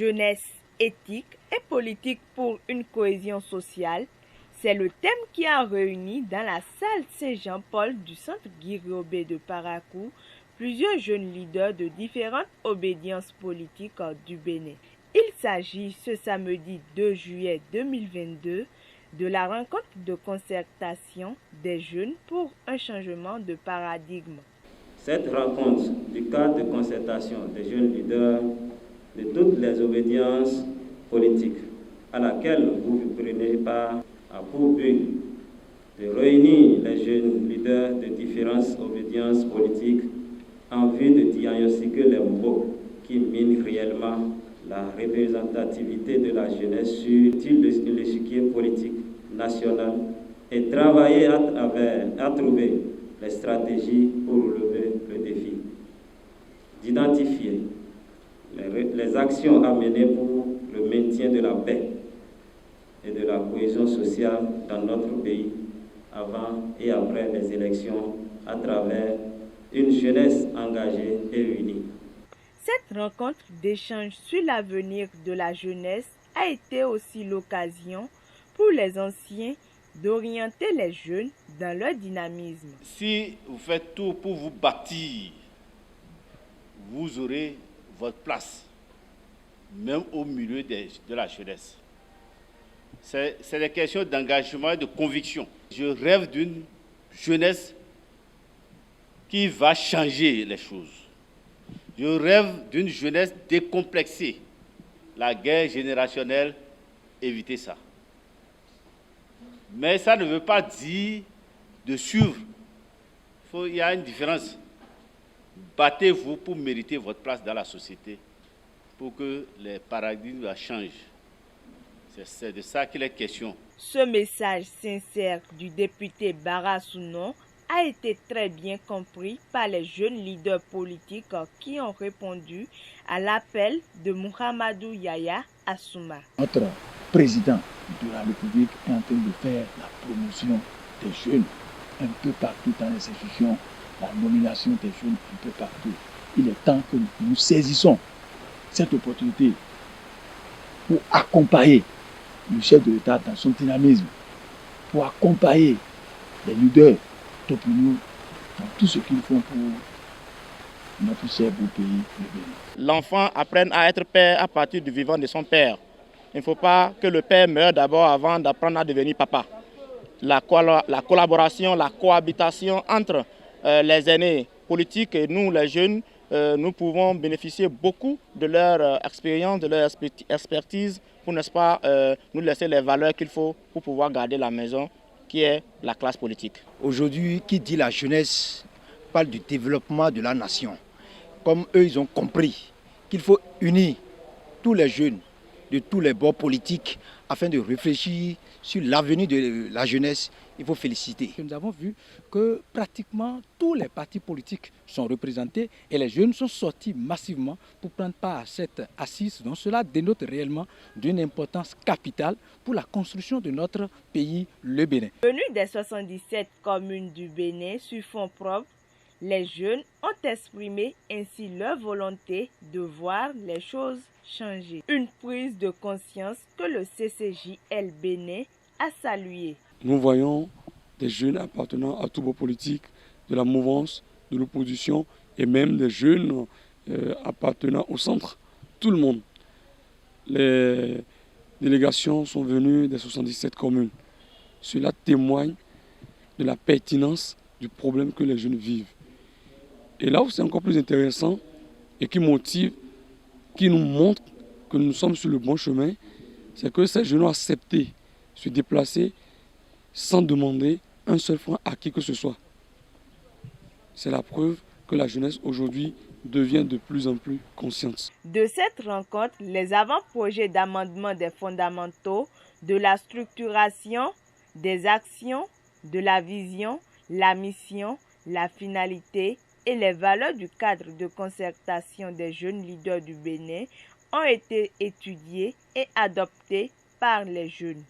Jeunesse, éthique et politique pour une cohésion sociale, c'est le thème qui a réuni dans la salle Saint-Jean-Paul du centre Guy-Riobé de Parakou plusieurs jeunes leaders de différentes obédiences politiques du Bénin. Il s'agit ce samedi 2 juillet 2022 de la rencontre de concertation des jeunes pour un changement de paradigme. Cette rencontre du cadre de concertation des jeunes leaders de toutes les obédiences politiques à laquelle vous prenez part a pour but de réunir les jeunes leaders de différentes obédiences politiques en vue de diagnostiquer les maux qui minent réellement la représentativité de la jeunesse sur l'échiquier politique national et travailler à trouver les stratégies pour relever le défi, d'identifier les actions à mener pour le maintien de la paix et de la cohésion sociale dans notre pays avant et après les élections à travers une jeunesse engagée et unie. Cette rencontre d'échange sur l'avenir de la jeunesse a été aussi l'occasion pour les anciens d'orienter les jeunes dans leur dynamisme. Si vous faites tout pour vous bâtir, vous aurez votre place, même au milieu de la jeunesse. C'est des questions d'engagement et de conviction. Je rêve d'une jeunesse qui va changer les choses. Je rêve d'une jeunesse décomplexée. La guerre générationnelle, évitez ça. Mais ça ne veut pas dire de suivre. Il y a une différence. Battez-vous pour mériter votre place dans la société, pour que les paradigmes changent. C'est de ça qu'il est question. Ce message sincère du député Bara Sounon a été très bien compris par les jeunes leaders politiques qui ont répondu à l'appel de Mouhamadou Yaya Assouma. Notre président de la République est en train de faire la promotion des jeunes un peu partout dans les institutions, la nomination des jeunes un peu partout. Il est temps que nous saisissons cette opportunité pour accompagner le chef de l'État dans son dynamisme, pour accompagner les leaders d'opinion dans tout ce qu'ils font pour notre cher beau pays, le Bénin. L'enfant apprenne à être père à partir du vivant de son père. Il ne faut pas que le père meure d'abord avant d'apprendre à devenir papa. La collaboration, la cohabitation entre les aînés politiques et nous, les jeunes, nous pouvons bénéficier beaucoup de leur expérience, de leur expertise pour, n'est-ce pas, nous laisser les valeurs qu'il faut pour pouvoir garder la maison qui est la classe politique. Aujourd'hui, qui dit la jeunesse parle du développement de la nation. Comme eux, ils ont compris qu'il faut unir tous les jeunes de tous les bords politiques afin de réfléchir sur l'avenir de la jeunesse. Il faut féliciter. Nous avons vu que pratiquement tous les partis politiques sont représentés et les jeunes sont sortis massivement pour prendre part à cette assise. Donc cela dénote réellement d'une importance capitale pour la construction de notre pays, le Bénin. Venus des 77 communes du Bénin sur fonds propres, les jeunes ont exprimé ainsi leur volonté de voir les choses changer. Une prise de conscience que le CCJL Bénin a saluée. Nous voyons des jeunes appartenant à tous les politiques, de la mouvance, de l'opposition et même des jeunes appartenant au centre. Tout le monde. Les délégations sont venues des 77 communes. Cela témoigne de la pertinence du problème que les jeunes vivent. Et là où c'est encore plus intéressant et qui motive, qui nous montre que nous sommes sur le bon chemin, c'est que ces jeunes ont accepté de se déplacer sans demander un seul franc à qui que ce soit. C'est la preuve que la jeunesse aujourd'hui devient de plus en plus consciente. De cette rencontre, les avant-projets d'amendement des fondamentaux, de la structuration, des actions, de la vision, la mission, la finalité et les valeurs du cadre de concertation des jeunes leaders du Bénin ont été étudiés et adoptés par les jeunes.